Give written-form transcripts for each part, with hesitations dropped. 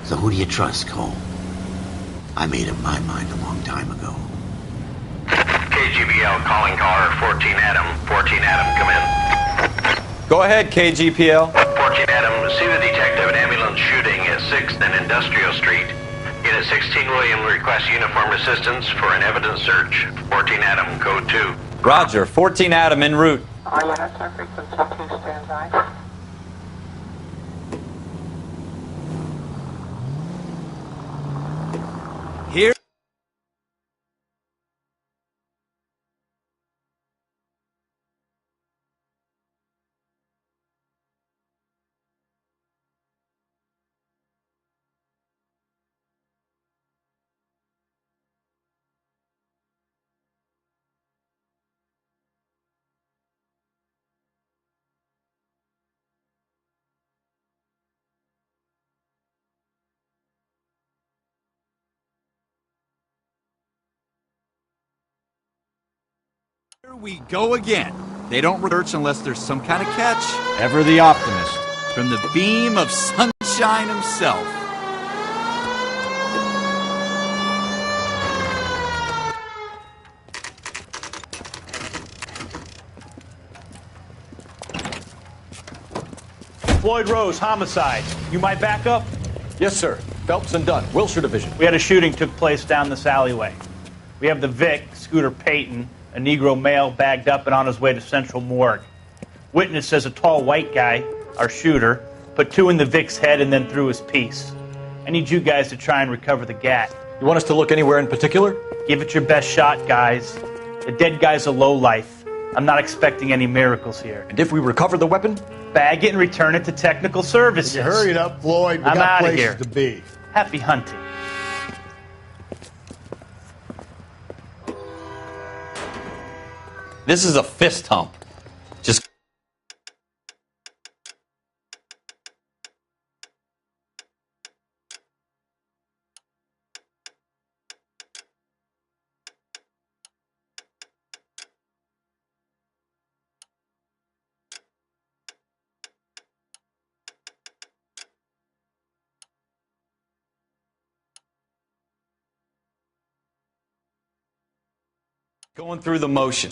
So who do you trust, Cole? I made up my mind a long time ago. KGBL calling caller 14 Adam. 14 Adam, come in. Go ahead, KGPL. 14 Adam, see the detective, an ambulance shooting at 6th and Industrial Street. Unit 16 William requests uniformed assistance for an evidence search. 14 Adam, code 2. Roger, 14 Adam en route. All units are frequency 2 standby. Here. Here we go again. They don't research unless there's some kind of catch. Ever the optimist. From the beam of sunshine himself. Floyd Rose, homicide. You might back up? Yes, sir. Phelps and Dunn, Wilshire Division. We had a shooting took place down this alleyway. We have the Vic, Scooter Payton, a Negro male bagged up and on his way to Central Morgue. Witness says a tall white guy, our shooter, put 2 in the Vic's head and then threw his piece. I need you guys to try and recover the gat. You want us to look anywhere in particular? Give it your best shot, guys. The dead guy's a lowlife. I'm not expecting any miracles here. And if we recover the weapon? Bag it and return it to technical services. You hurry it up, Floyd. We I'm got outta places here. to be. Happy hunting. This is a fist hump. Just going through the motion.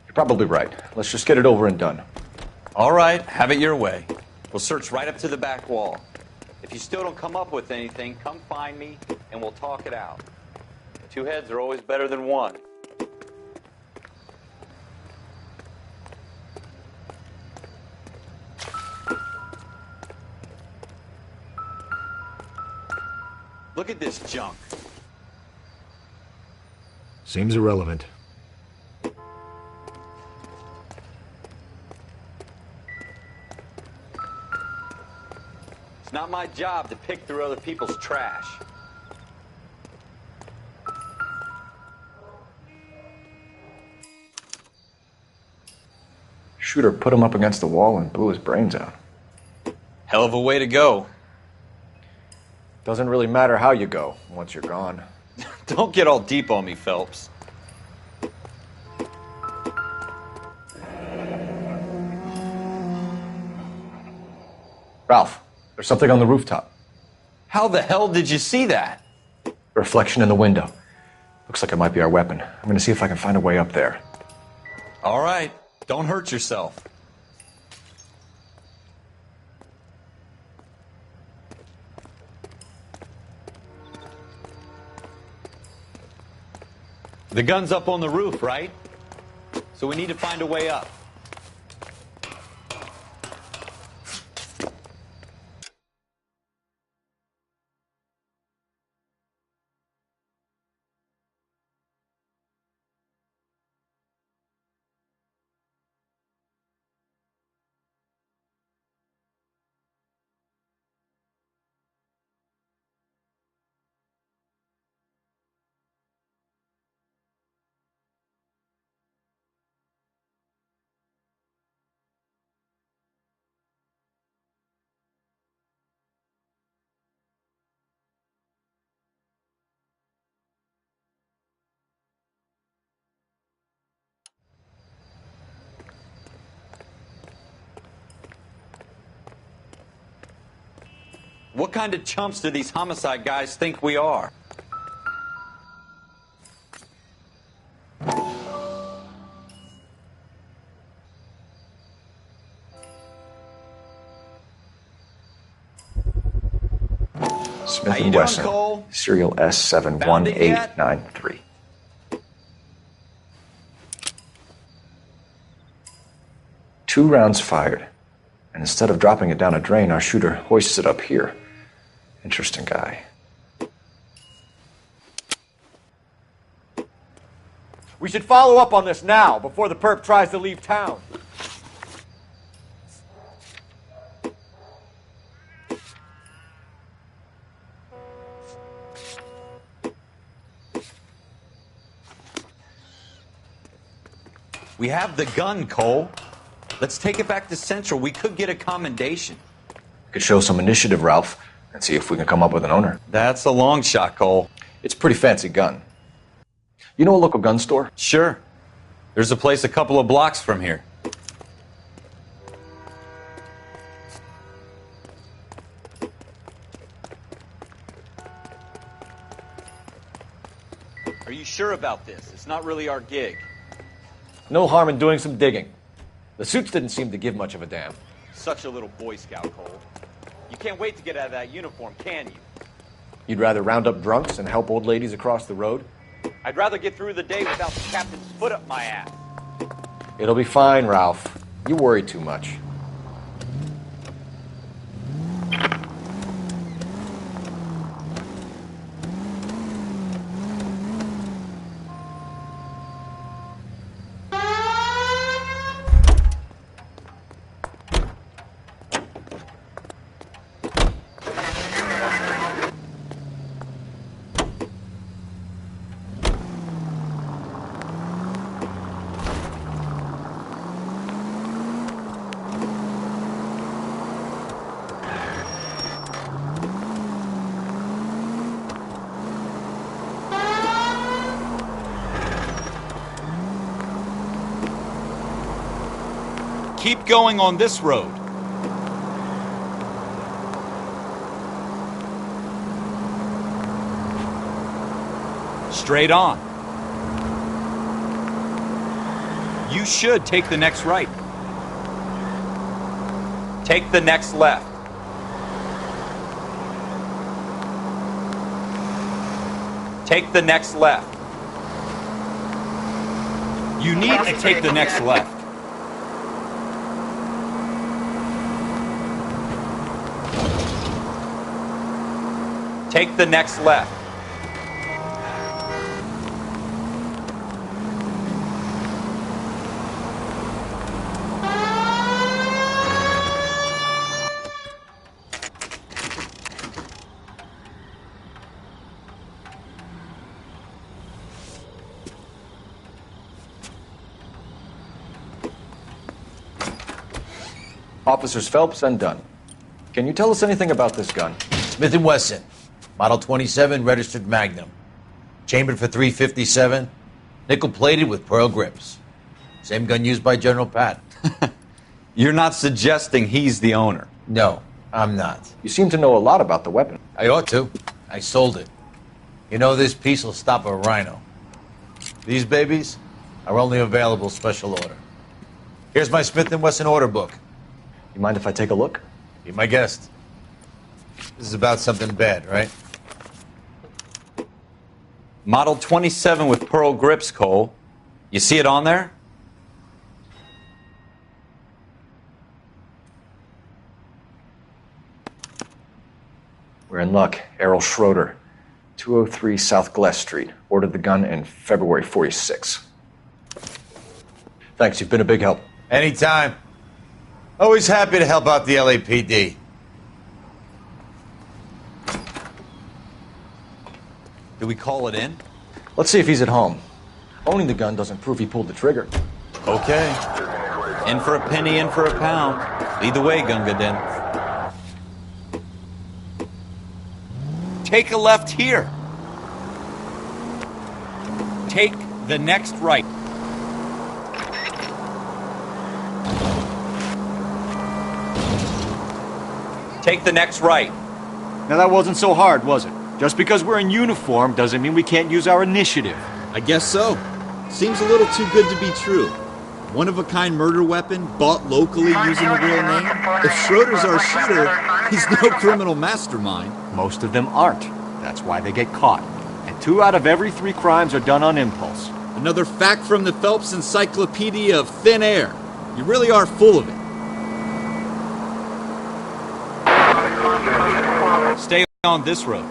You're probably right. Let's just get it over and done. All right, have it your way. We'll search right up to the back wall. If you still don't come up with anything, come find me and we'll talk it out. 2 heads are always better than 1. Look at this junk. Seems irrelevant. It's not my job to pick through other people's trash. Shooter put him up against the wall and blew his brains out. Hell of a way to go. Doesn't really matter how you go once you're gone. Don't get all deep on me, Phelps. Ralph, there's something on the rooftop. How the hell did you see that? A reflection in the window. Looks like it might be our weapon. I'm going to see if I can find a way up there. All right, don't hurt yourself. The gun's up on the roof, right? So we need to find a way up. What kind of chumps do these homicide guys think we are? Smith How you and doing, Wesson, Cole? serial S71893. Two rounds fired, and instead of dropping it down a drain, our shooter hoists it up here. Interesting guy. We should follow up on this now, before the perp tries to leave town. We have the gun, Cole. Let's take it back to Central. We could get a commendation. We could show some initiative, Ralph, and see if we can come up with an owner. That's a long shot, Cole. It's a pretty fancy gun. You know a local gun store? Sure. There's a place a couple of blocks from here. Are you sure about this? It's not really our gig. No harm in doing some digging. The suits didn't seem to give much of a damn. Such a little Boy Scout, Cole. You can't wait to get out of that uniform, can you? You'd rather round up drunks and help old ladies across the road? I'd rather get through the day without the captain's foot up my ass. It'll be fine, Ralph. You worry too much. Keep going on this road. Straight on. You should take the next right. Take the next left. Take the next left. You need to take the next left. Take the next left. Officers Phelps and Dunn. Can you tell us anything about this gun? Smith & Wesson, Model 27, registered Magnum. Chambered for .357, nickel-plated with pearl grips. Same gun used by General Patton. You're not suggesting he's the owner? No, I'm not. You seem to know a lot about the weapon. I ought to. I sold it. You know, this piece will stop a rhino. These babies are only available special order. Here's my Smith & Wesson order book. You mind if I take a look? Be my guest. This is about something bad, right? Model 27 with pearl grips, Cole. You see it on there? We're in luck. Errol Schroeder, 203 South Glass Street. Ordered the gun in February 46. Thanks, you've been a big help. Anytime. Always happy to help out the LAPD. Do we call it in? Let's see if he's at home. Owning the gun doesn't prove he pulled the trigger. Okay. In for a penny, in for a pound. Lead the way, Gunga Din. Take a left here. Take the next right. Take the next right. Now that wasn't so hard, was it? Just because we're in uniform doesn't mean we can't use our initiative. I guess so. Seems a little too good to be true. One-of-a-kind murder weapon, bought locally using a real name? If Schroeder's our shooter, he's no criminal mastermind. Most of them aren't. That's why they get caught. And 2 out of every 3 crimes are done on impulse. Another fact from the Phelps Encyclopedia of Thin Air. You really are full of it. Stay on this road.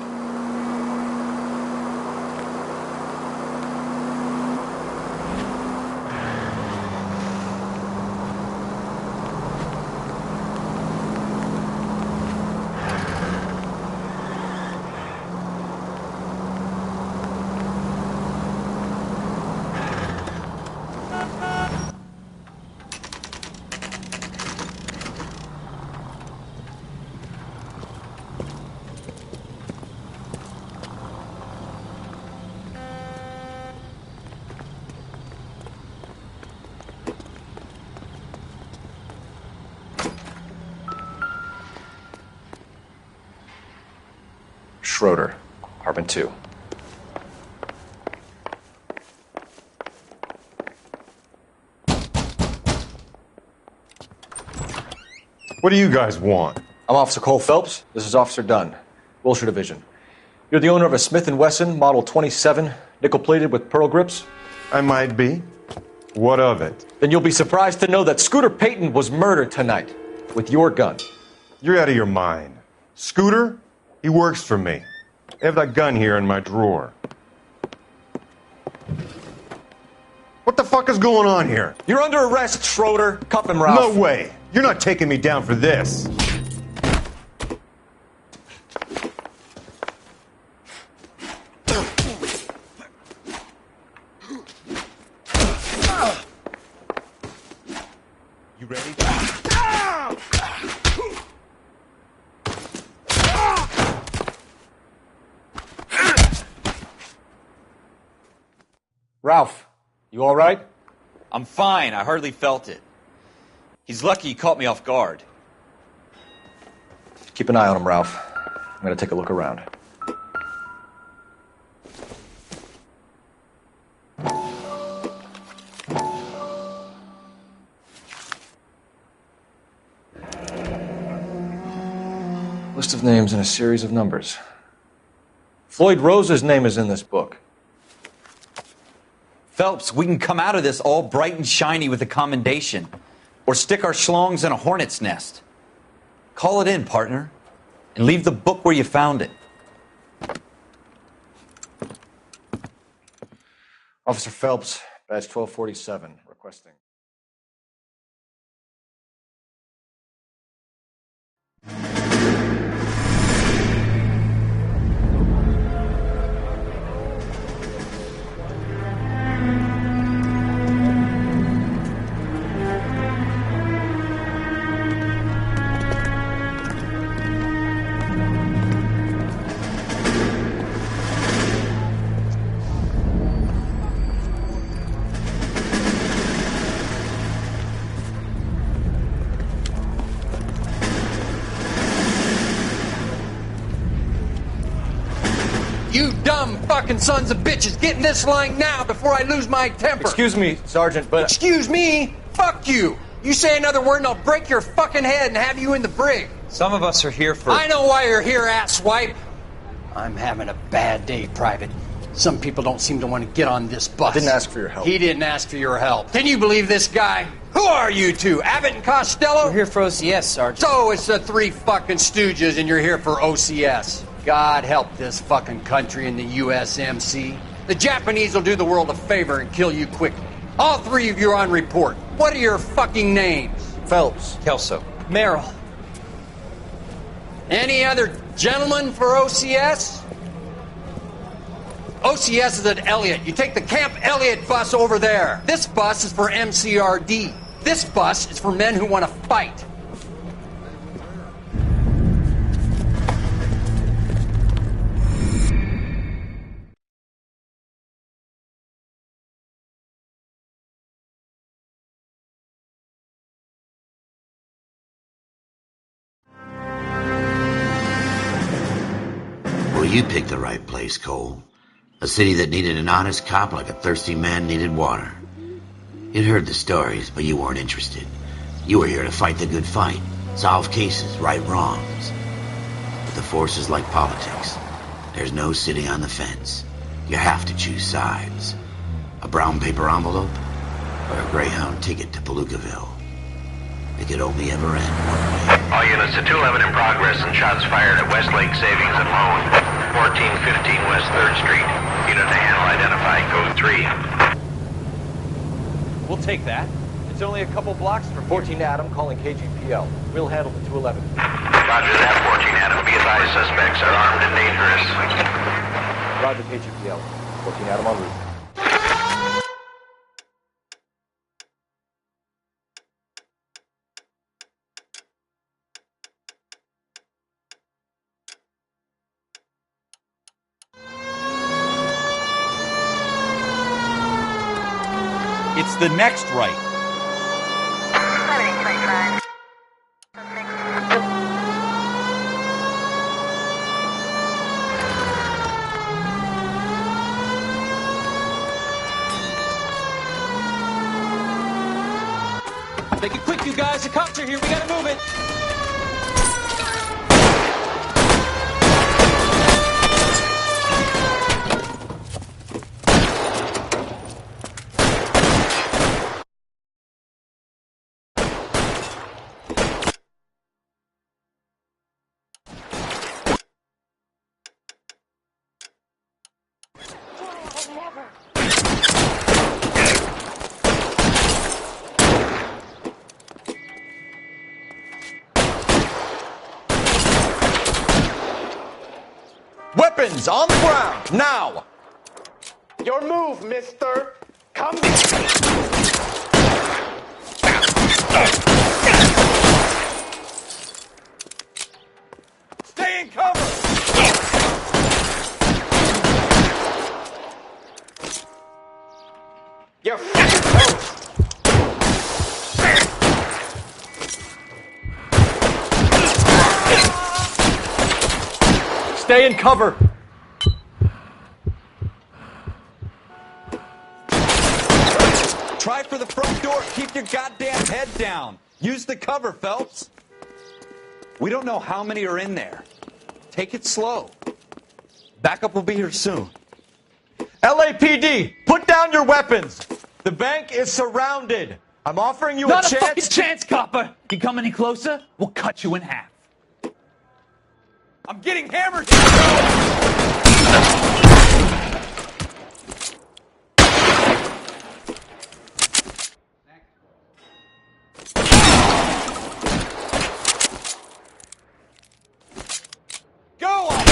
Schroeder, apartment 2. What do you guys want? I'm Officer Cole Phelps. This is Officer Dunn, Wilshire Division. You're the owner of a Smith & Wesson Model 27, nickel-plated with pearl grips? I might be. What of it? Then you'll be surprised to know that Scooter Payton was murdered tonight with your gun. You're out of your mind. Scooter? He works for me. I have that gun here in my drawer. What the fuck is going on here? You're under arrest, Schroeder. Cuff him, Ralph. No way. You're not taking me down for this. You ready? Ralph, you all right? I'm fine. I hardly felt it. He's lucky he caught me off guard. Keep an eye on him, Ralph. I'm going to take a look around. List of names and a series of numbers. Floyd Rose's name is in this book. Phelps, we can come out of this all bright and shiny with a commendation. Or stick our schlongs in a hornet's nest. Call it in, partner. And leave the book where you found it. Officer Phelps, badge 1247, requesting. You dumb fucking sons of bitches, get in this line now before I lose my temper. Excuse me, Sergeant, but... Excuse me? Fuck you. You say another word and I'll break your fucking head and have you in the brig. Some of us are here for... I know why you're here, asswipe. I'm having a bad day, Private. Some people don't seem to want to get on this bus. Didn't ask for your help. He didn't ask for your help. Can you believe this guy? Who are you two? Abbott and Costello? We're here for OCS, Sergeant. So it's the 3 fucking stooges and you're here for OCS. God help this fucking country and the USMC. The Japanese will do the world a favor and kill you quickly. All 3 of you are on report. What are your fucking names? Phelps. Kelso. Merrill. Any other gentlemen for OCS? OCS is at Elliott. You take the Camp Elliott bus over there. This bus is for MCRD. This bus is for men who want to fight. You picked the right place, Cole. A city that needed an honest cop like a thirsty man needed water. You'd heard the stories, but you weren't interested. You were here to fight the good fight, solve cases, right wrongs. But the force is like politics. There's no sitting on the fence. You have to choose sides. A brown paper envelope or a Greyhound ticket to Palookaville. It could only ever end one way. All units to 211 in progress and shots fired at Westlake Savings and Loan, 1415 West 3rd Street. Unit to handle identified, code 3. We'll take that. It's only a couple blocks from 14 Adam calling KGPL. We'll handle the 211. Roger that, 14 Adam. Be advised, suspects are armed and dangerous. Roger KGPL. 14 Adam en route. It's the next right. Make it quick, you guys. The cops are here. We gotta move it. Weapons on the ground, now! Your move, mister! Come Stay in cover! You're fucking toast! Stay in cover! Try for the front door. Keep your goddamn head down. Use the cover, Phelps. We don't know how many are in there. Take it slow. Backup will be here soon. LAPD, put down your weapons! The bank is surrounded. I'm offering you Not a a chance. fucking chance, copper! You come any closer, we'll cut you in half. I'm getting hammered. Go on.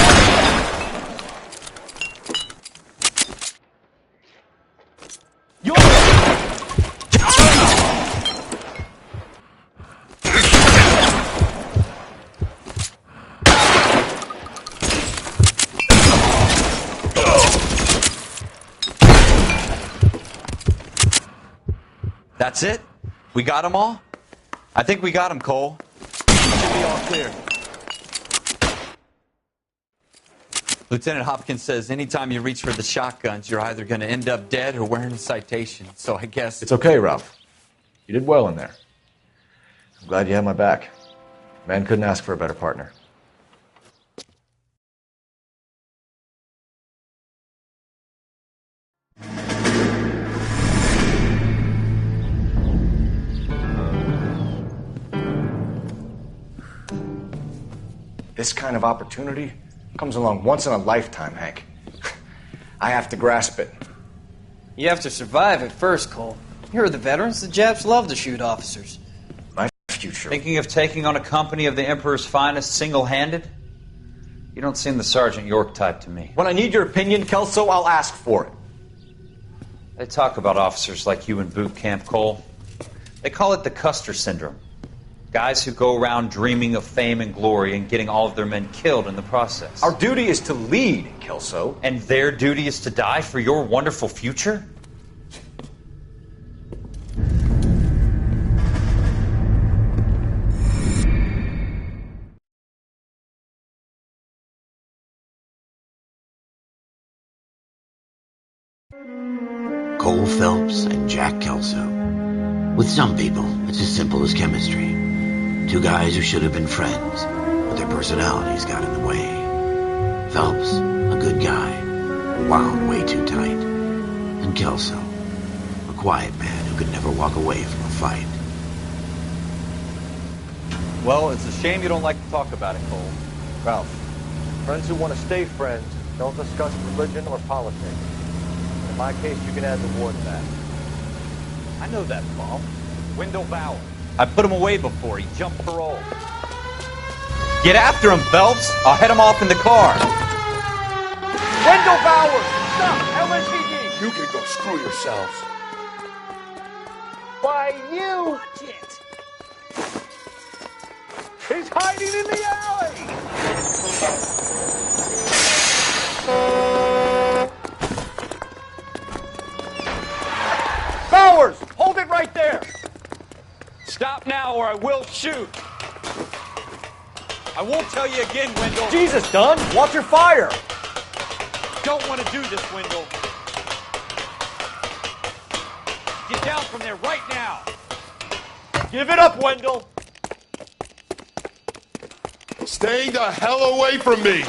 That's it? We got them all? I think we got them, Cole. Should be all clear. Lieutenant Hopkins says anytime you reach for the shotguns, you're either going to end up dead or wearing a citation. So I guess... It's okay, Ralph. You did well in there. I'm glad you had my back. Man couldn't ask for a better partner. This kind of opportunity comes along once in a lifetime, Hank. I have to grasp it. You have to survive it first, Cole. Here are the veterans. The Japs love to shoot officers. My future. Thinking of taking on a company of the Emperor's finest single-handed? You don't seem the Sergeant York type to me. When I need your opinion, Kelso, I'll ask for it. They talk about officers like you in boot camp, Cole. They call it the Custer syndrome. Guys who go around dreaming of fame and glory and getting all of their men killed in the process. Our duty is to lead, Kelso. And their duty is to die for your wonderful future? Cole Phelps and Jack Kelso. With some people, it's as simple as chemistry. Two guys who should have been friends, but their personalities got in the way. Phelps, a good guy, wound way too tight. And Kelso, a quiet man who could never walk away from a fight. Well, it's a shame you don't like to talk about it, Cole. Ralph, friends who want to stay friends don't discuss religion or politics. In my case, you can add the war to that. I know that, Paul. Wendell Bauer. I put him away before. He jumped parole. Get after him, Phelps. I'll head him off in the car. Wendell Bauer! Stop! LAPD! You can go screw yourselves. Why, you... He's hiding in the alley! Bowers! Hold it right there! Stop now or I will shoot! I won't tell you again, Wendell. Jesus, Dunn! Watch your fire! Don't want to do this, Wendell. Get down from there right now. Give it up, Wendell! Stay the hell away from me!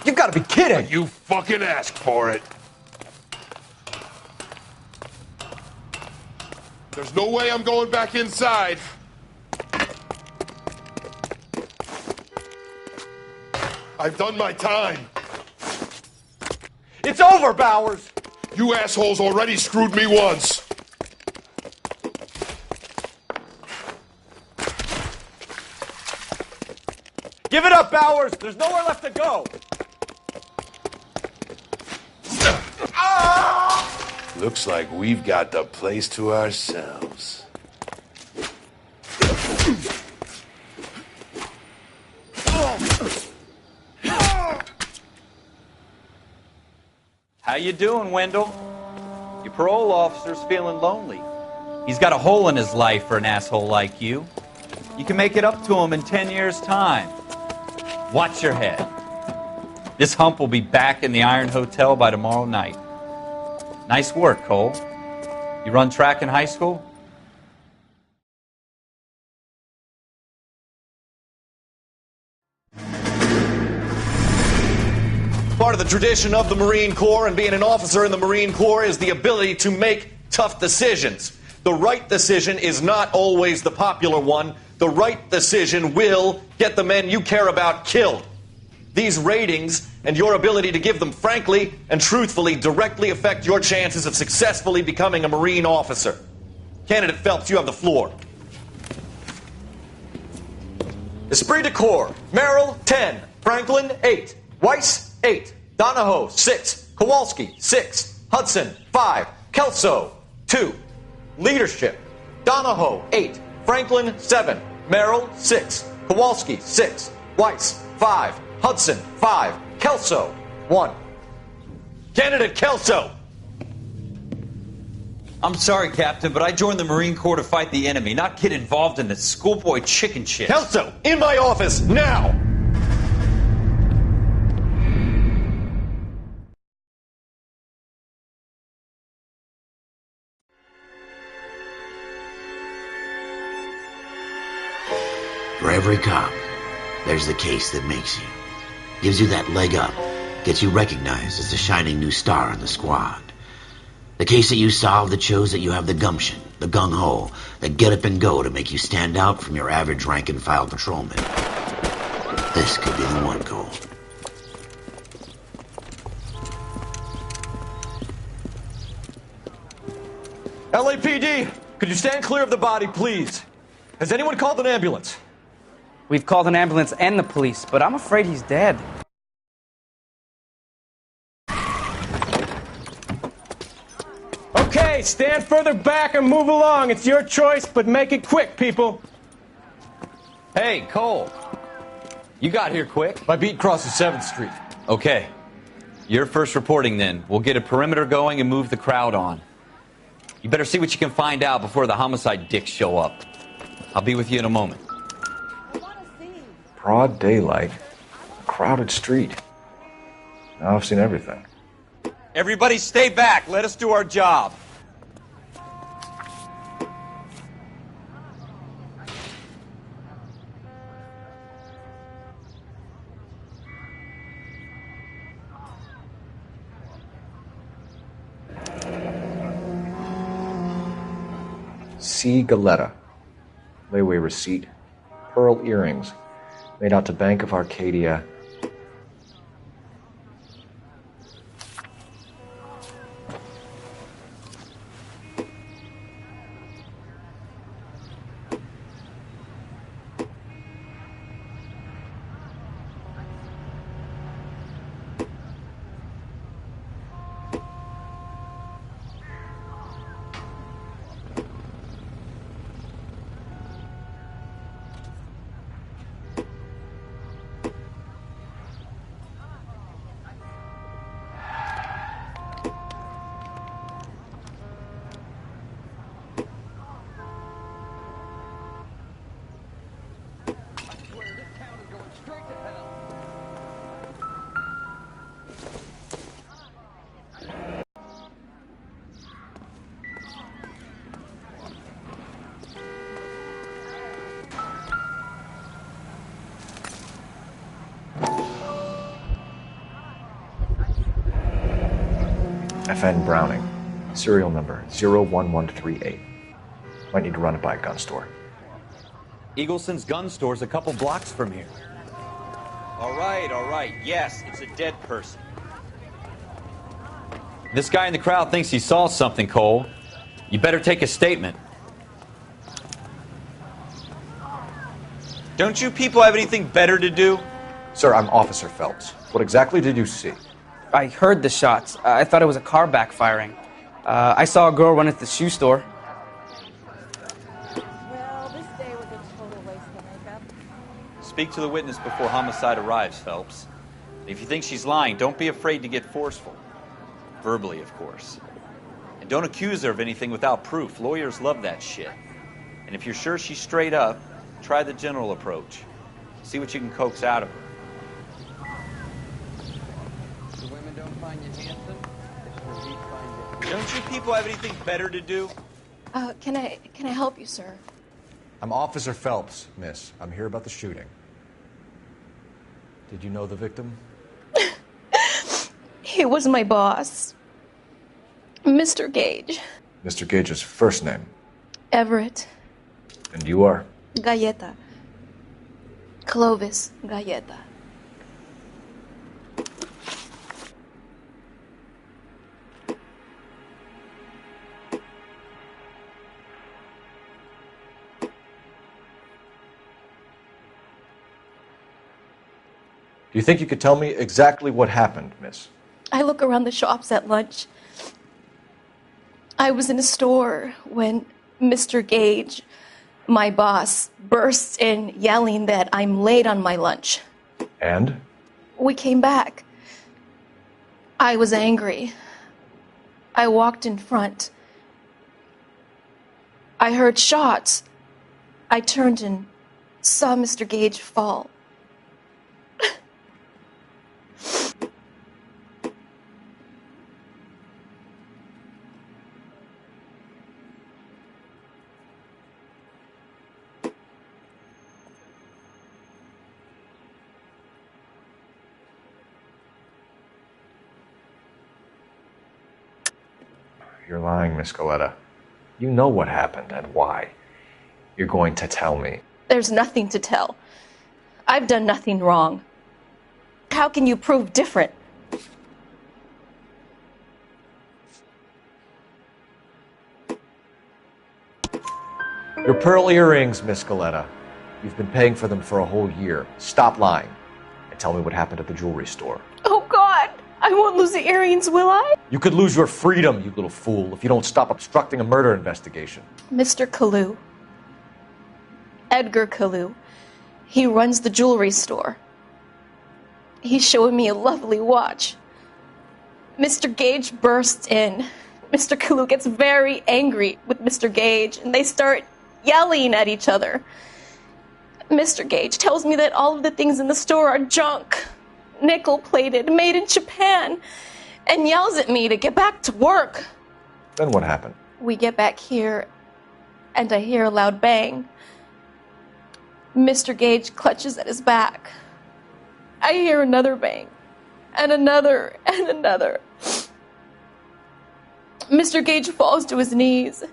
You've got to be kidding! You fucking asked for it. There's no way I'm going back inside. I've done my time. It's over, Bowers! You assholes already screwed me once. Give it up, Bowers! There's nowhere left to go! Looks like we've got the place to ourselves. How you doing, Wendell? Your parole officer's feeling lonely. He's got a hole in his life for an asshole like you. You can make it up to him in 10 years' time. Watch your head. This hump will be back in the Iron Hotel by tomorrow night. Nice work, Cole. You run track in high school? Part of the tradition of the Marine Corps and being an officer in the Marine Corps is the ability to make tough decisions. The right decision is not always the popular one. The right decision will get the men you care about killed. These ratings and your ability to give them frankly and truthfully directly affect your chances of successfully becoming a Marine officer. Candidate Phelps, you have the floor. Esprit de Corps, Merrill, 10. Franklin, 8. Weiss, 8. Donahoe, 6. Kowalski, 6. Hudson, 5. Kelso, 2. Leadership, Donahoe, 8. Franklin, 7. Merrill, 6. Kowalski, 6. Weiss, 5. Hudson, 5. Kelso, 1. Candidate Kelso! I'm sorry, Captain, but I joined the Marine Corps to fight the enemy, not get involved in this schoolboy chicken shit. Kelso, in my office, now! For every cop, there's the case that makes you. Gives you that leg up, gets you recognized as the shining new star in the squad. The case that you solve that shows that you have the gumption, the gung-ho, the get up and go to make you stand out from your average rank-and-file patrolman. This could be the one, Cole. LAPD, could you stand clear of the body, please? Has anyone called an ambulance? We've called an ambulance and the police, but I'm afraid he's dead. Okay, stand further back and move along. It's your choice, but make it quick, people. Hey, Cole. You got here quick. My beat crosses 7th Street. Okay. You're first reporting then. We'll get a perimeter going and move the crowd on. You better see what you can find out before the homicide dicks show up. I'll be with you in a moment. Broad daylight, a crowded street. Now I've seen everything. Everybody stay back. Let us do our job. C. Galetta. Layaway receipt. Pearl earrings. Made out to Bank of Arcadia. FN Browning. Serial number 01138. Might need to run it by a gun store. Eagleson's gun store's a couple blocks from here. All right. Yes, it's a dead person. This guy in the crowd thinks he saw something, Cole. You better take a statement. Don't you people have anything better to do? Sir, I'm Officer Phelps. What exactly did you see? I heard the shots. I thought it was a car backfiring. I saw a girl run into the shoe store. Well, this day was a total waste of makeup. Speak to the witness before homicide arrives, Phelps. If you think she's lying, don't be afraid to get forceful. Verbally, of course. And don't accuse her of anything without proof. Lawyers love that shit. And if you're sure she's straight up, try the general approach. See what you can coax out of her. Don't you people have anything better to do? Can I help you, sir? I'm Officer Phelps, miss. I'm here about the shooting. Did you know the victim? He was my boss, Mr. Gage. Mr. Gage's first name. Everett. And you are? Galleta. Clovis Galleta. Do you think you could tell me exactly what happened, miss? I look around the shops at lunch. I was in a store when Mr. Gage, my boss, bursts in yelling that I'm late on my lunch. And? We came back. I was angry. I walked in front. I heard shots. I turned and saw Mr. Gage fall. You're lying, Miss Galetta. You know what happened and why. You're going to tell me. There's nothing to tell. I've done nothing wrong. How can you prove different? Your pearl earrings, Miss Galetta. You've been paying for them for a whole year. Stop lying and tell me what happened at the jewelry store. Oh, God! I won't lose the earrings, will I? You could lose your freedom, you little fool, if you don't stop obstructing a murder investigation. Mr. Kalu. Edgar Kalu. He runs the jewelry store. He's showing me a lovely watch. Mr. Gage bursts in. Mr. Kalu gets very angry with Mr. Gage, and they start yelling at each other. Mr. Gage tells me that all of the things in the store are junk. nickel-plated, made in Japan, and yells at me to get back to work. Then what happened? We get back here, and I hear a loud bang. Mr. Gage clutches at his back. I hear another bang, and another, and another. Mr. Gage falls to his knees.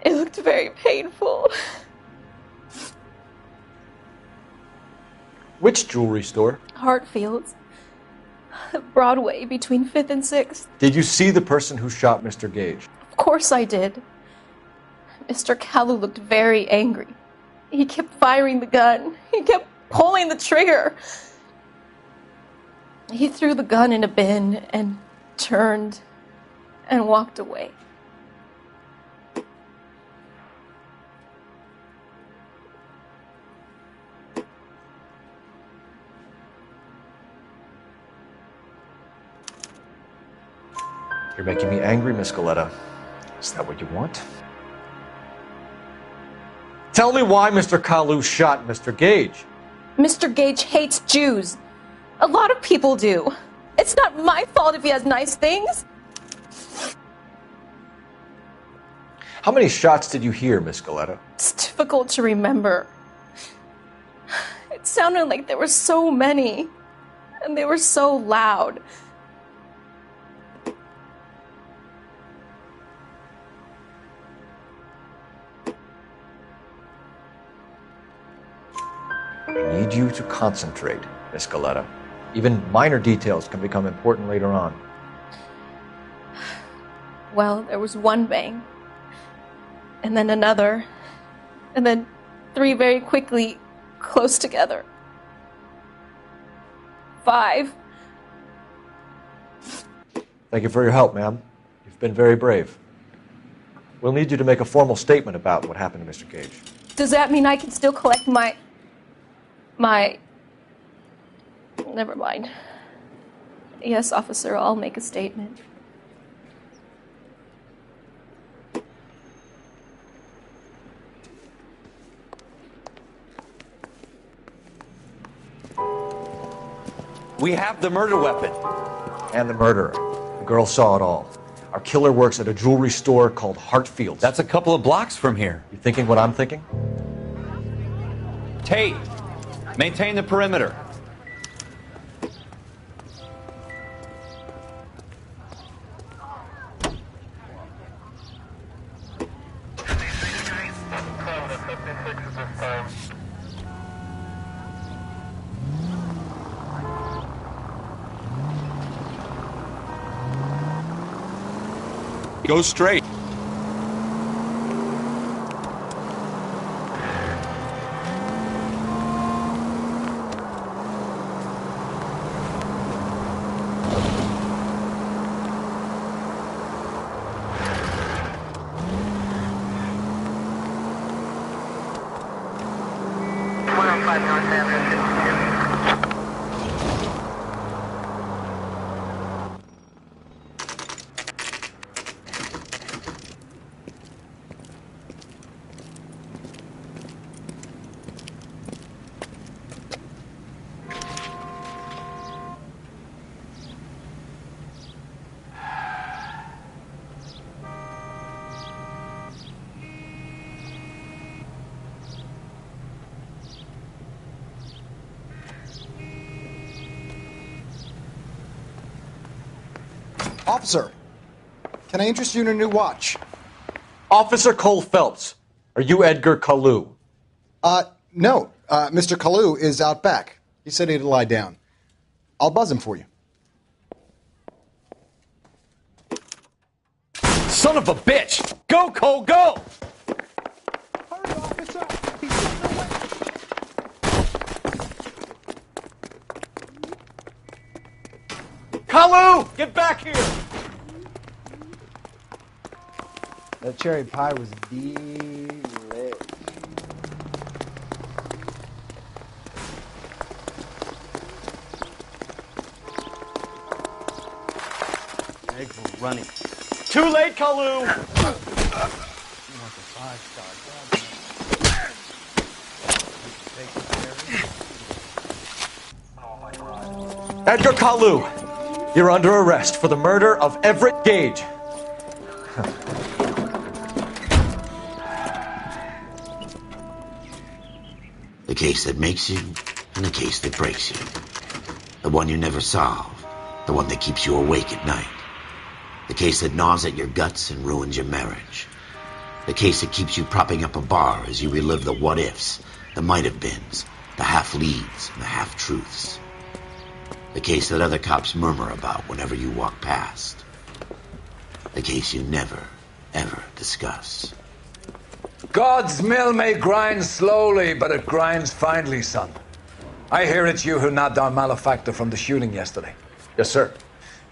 It looked very painful. Which jewelry store? Hartfield's. Broadway, between 5th and 6th. Did you see the person who shot Mr. Gage? Of course I did. Mr. Kalu looked very angry. He kept firing the gun. He kept pulling the trigger. He threw the gun in a bin and turned and walked away. You're making me angry, Miss Goleta. Is that what you want? Tell me why Mr. Kalu shot Mr. Gage. Mr. Gage hates Jews. A lot of people do. It's not my fault if he has nice things. How many shots did you hear, Miss Goleta? It's difficult to remember. It sounded like there were so many, and they were so loud. I need you to concentrate, Miss Goleta. Even minor details can become important later on. Well, there was one bang, and then another, and then 3 very quickly, close together. 5. Thank you for your help, ma'am. You've been very brave. We'll need you to make a formal statement about what happened to Mr. Gage. Does that mean I can still collect my... Never mind. Yes, officer, I'll make a statement. We have the murder weapon. And the murderer. The girl saw it all. Our killer works at a jewelry store called Hartfield's. That's a couple of blocks from here. You thinking what I'm thinking? Tate, maintain the perimeter. Go straight. Officer, can I interest you in a new watch? Officer Cole Phelps, are you Edgar Kalu? No. Mr. Kalu is out back. He said he'd lie down. I'll buzz him for you. Son of a bitch! Go, Cole, go! Hurry, officer! He's getting away! Kalu! Get back here! That cherry pie was delish. Eggs were running. Too late, Kalu! You want the 5-star. Oh my God. Edgar Kalu, you're under arrest for the murder of Everett Gage. The case that makes you, and the case that breaks you. The one you never solve. The one that keeps you awake at night. The case that gnaws at your guts and ruins your marriage. The case that keeps you propping up a bar as you relive the what-ifs, the might-have-beens, the half-leads, and the half-truths. The case that other cops murmur about whenever you walk past. The case you never, ever discuss. God's mill may grind slowly, but it grinds finely, son. I hear it's you who nabbed our malefactor from the shooting yesterday. Yes, sir.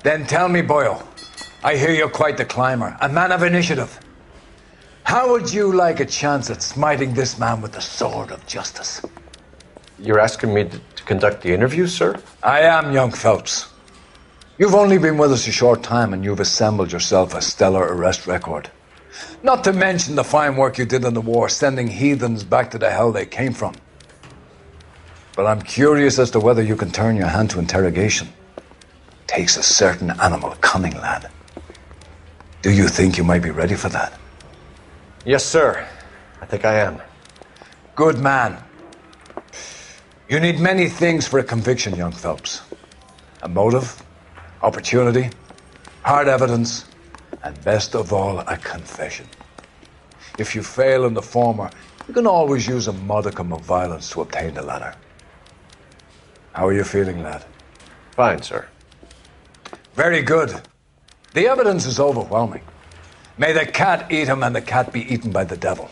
Then tell me, Boyle, I hear you're quite the climber, a man of initiative. How would you like a chance at smiting this man with the sword of justice? You're asking me to conduct the interview, sir? I am, young Phelps. You've only been with us a short time and you've assembled yourself a stellar arrest record. Not to mention the fine work you did in the war, sending heathens back to the hell they came from. But I'm curious as to whether you can turn your hand to interrogation. Takes a certain animal cunning, lad. Do you think you might be ready for that? Yes, sir. I think I am. Good man. You need many things for a conviction, young Phelps. A motive, opportunity, hard evidence, and best of all, a confession. If you fail in the former, you can always use a modicum of violence to obtain the latter. How are you feeling, lad? Fine, sir. Very good. The evidence is overwhelming. May the cat eat him and the cat be eaten by the devil.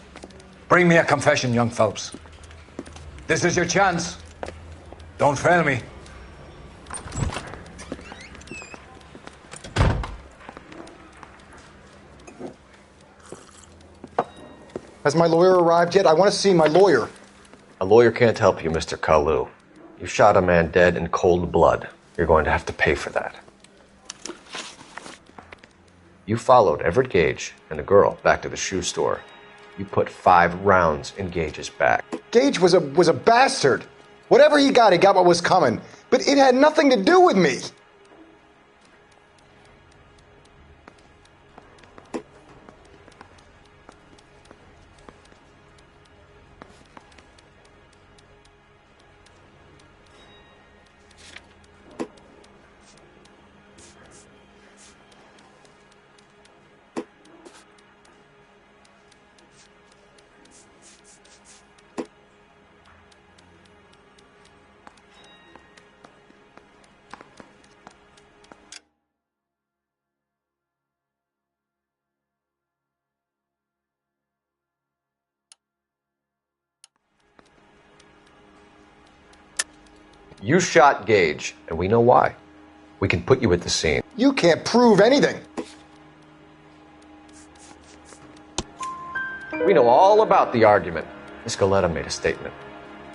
Bring me a confession, young Phelps. This is your chance. Don't fail me. Has my lawyer arrived yet? I want to see my lawyer. A lawyer can't help you, Mr. Kalu. You shot a man dead in cold blood. You're going to have to pay for that. You followed Everett Gage and the girl back to the shoe store. You put 5 rounds in Gage's back. Gage was a bastard. Whatever he got what was coming. But it had nothing to do with me. You shot Gage, and we know why. We can put you at the scene. You can't prove anything. We know all about the argument. Miss Galetta made a statement.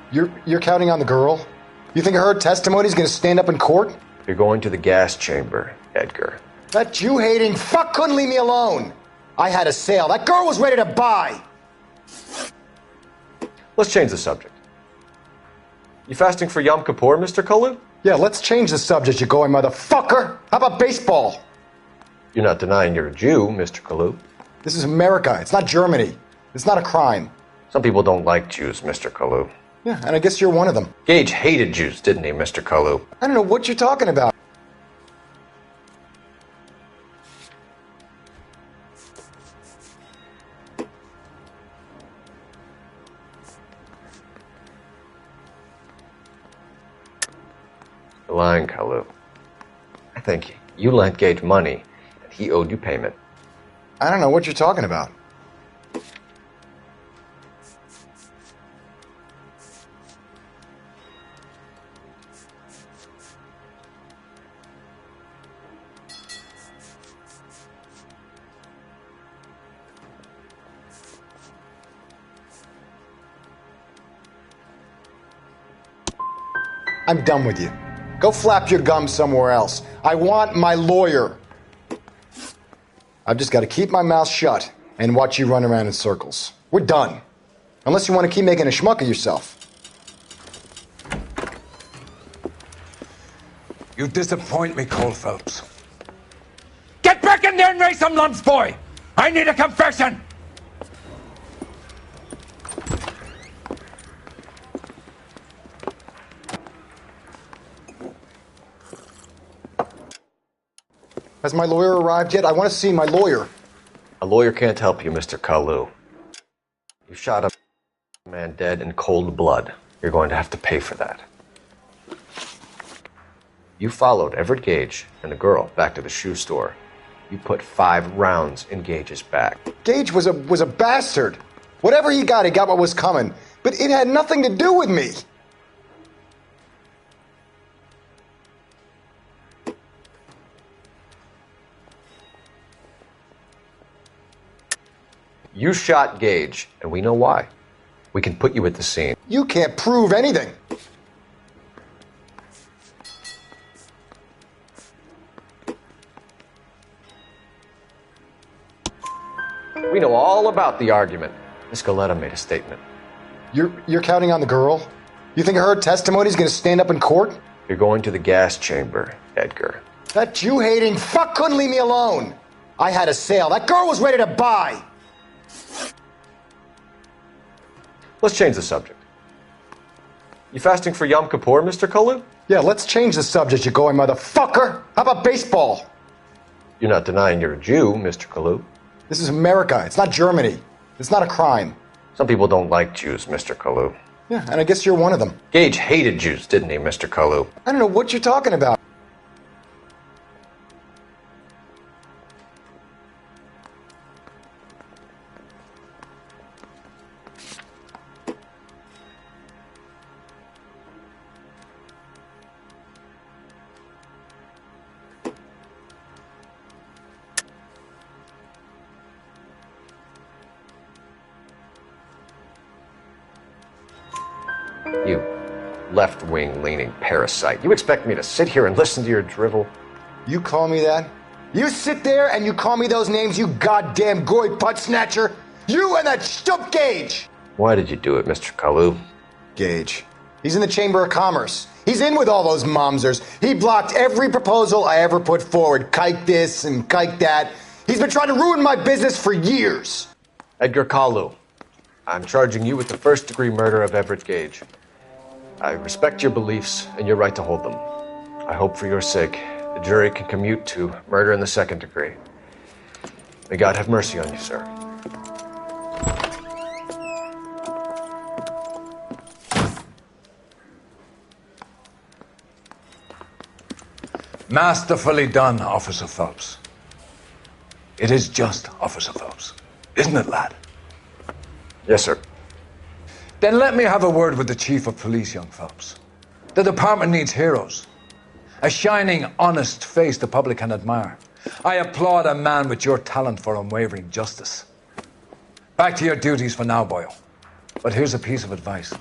You're counting on the girl? You think her testimony is going to stand up in court? You're going to the gas chamber, Edgar. That Jew-hating fuck couldn't leave me alone. I had a sale. That girl was ready to buy. Let's change the subject. You fasting for Yom Kippur, Mr. Kalu? Yeah, let's change the subject, you going motherfucker. How about baseball? You're not denying you're a Jew, Mr. Kalu. This is America. It's not Germany. It's not a crime. Some people don't like Jews, Mr. Kalu. Yeah, and I guess you're one of them. Gage hated Jews, didn't he, Mr. Kalu? I don't know what you're talking about. You're lying, Kalu. I think you lent Gage money, and he owed you payment. I don't know what you're talking about. I'm done with you. Go flap your gums somewhere else. I want my lawyer. I've just got to keep my mouth shut and watch you run around in circles. We're done. Unless you want to keep making a schmuck of yourself. You disappoint me, Cole Phelps. Get back in there and raise some lumps, boy! I need a confession! Has my lawyer arrived yet? I want to see my lawyer. A lawyer can't help you, Mr. Kalu. You shot a man dead in cold blood. You're going to have to pay for that. You followed Everett Gage and the girl back to the shoe store. You put 5 rounds in Gage's back. Gage was a bastard. Whatever he got what was coming. But it had nothing to do with me. You shot Gage, and we know why. We can put you at the scene. You can't prove anything. We know all about the argument. Miss Goleta made a statement. You're counting on the girl? You think her testimony is going to stand up in court? You're going to the gas chamber, Edgar. That Jew-hating fuck couldn't leave me alone. I had a sale. That girl was ready to buy. Let's change the subject. You fasting for Yom Kippur, Mr. Kalu? Yeah, let's change the subject, you going motherfucker. How about baseball? You're not denying you're a Jew, Mr. Kalu. This is America. It's not Germany. It's not a crime. Some people don't like Jews, Mr. Kalu. Yeah, and I guess you're one of them. Gage hated Jews, didn't he, Mr. Kalu? I don't know what you're talking about. You left-wing leaning parasite. You expect me to sit here and listen to your drivel? You call me that? You sit there and you call me those names, you goddamn goy putt snatcher? You and that stump Gage! Why did you do it, Mr. Kalu? Gage. He's in the Chamber of Commerce. He's in with all those momsers. He blocked every proposal I ever put forward. Kike this and kike that. He's been trying to ruin my business for years. Edgar Kalu, I'm charging you with the first-degree murder of Everett Gage. I respect your beliefs and your right to hold them. I hope for your sake the jury can commute to murder in the second degree. May God have mercy on you, sir. Masterfully done, Officer Phelps. It is just Officer Phelps. Isn't it, lad? Yes, sir. Then let me have a word with the Chief of Police, young Phelps. The department needs heroes. A shining, honest face the public can admire. I applaud a man with your talent for unwavering justice. Back to your duties for now, boyo. But here's a piece of advice.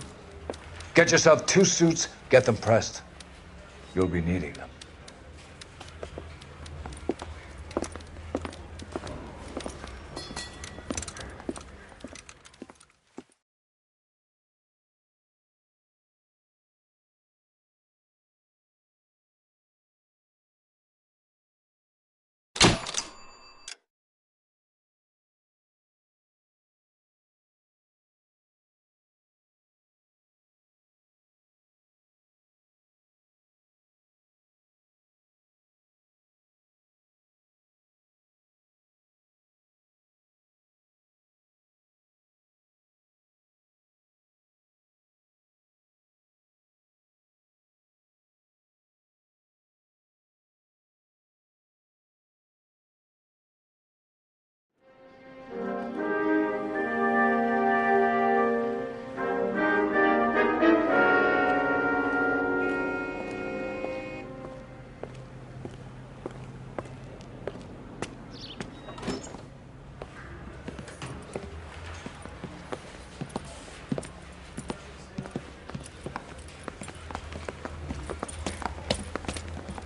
Get yourself 2 suits, get them pressed. You'll be needing them.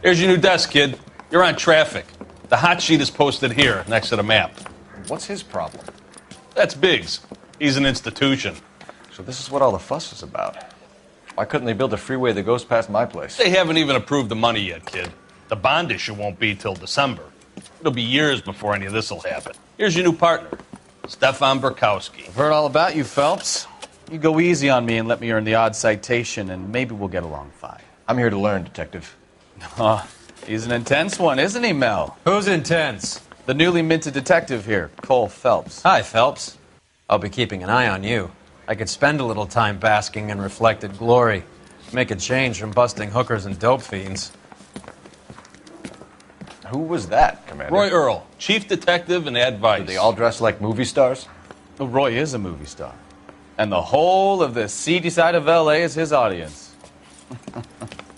Here's your new desk, kid. You're on traffic. The hot sheet is posted here, next to the map. What's his problem? That's Biggs. He's an institution. So this is what all the fuss is about. Why couldn't they build a freeway that goes past my place? They haven't even approved the money yet, kid. The bond issue won't be till December. It'll be years before any of this will happen. Here's your new partner, Stefan Burkowski. I've heard all about you, Phelps. You go easy on me and let me earn the odd citation, and maybe we'll get along fine. I'm here to learn, Detective. He's an intense one, isn't he, Mel? Who's intense? The newly minted detective here, Cole Phelps. Hi, Phelps. I'll be keeping an eye on you. I could spend a little time basking in reflected glory. Make a change from busting hookers and dope fiends. Who was that, Commander? Roy Earl, chief detective and advice. Do they all dress like movie stars? Well, Roy is a movie star. And the whole of the seedy side of L.A. is his audience.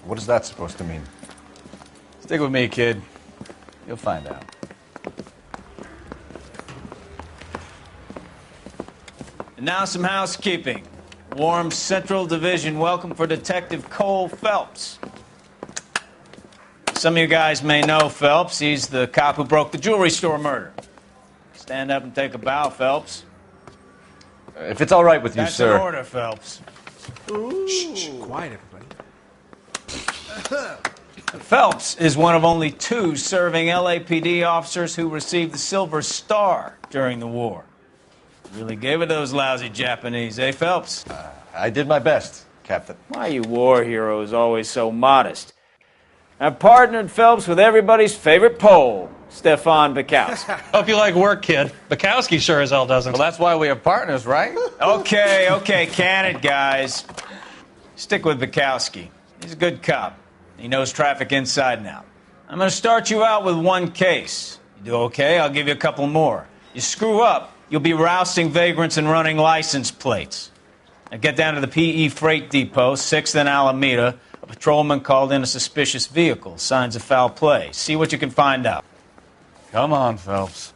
What is that supposed to mean? Stick with me, kid. You'll find out. And now some housekeeping. Warm Central Division welcome for Detective Cole Phelps. Some of you guys may know Phelps. He's the cop who broke the jewelry store murder. Stand up and take a bow, Phelps. If it's all right with you, That's sir. an order, Phelps. Shh, quiet, everybody. Phelps is one of only 2 serving LAPD officers who received the Silver Star during the war. Really gave it to those lousy Japanese, eh, Phelps? I did my best, Captain. Why are you war heroes always so modest? I've partnered Phelps with everybody's favorite Pole, Stefan Burkowski. Hope you like work, kid. Bukowski sure as hell doesn't. Well, that's why we have partners, right? Okay, can it, guys? Stick with Burkowski. He's a good cop. He knows traffic inside and out. I'm going to start you out with 1 case. You do okay, I'll give you a couple more. You screw up, you'll be rousting vagrants and running license plates. Now get down to the PE Freight Depot, 6th and Alameda. A patrolman called in a suspicious vehicle. Signs of foul play. See what you can find out. Come on, Phelps.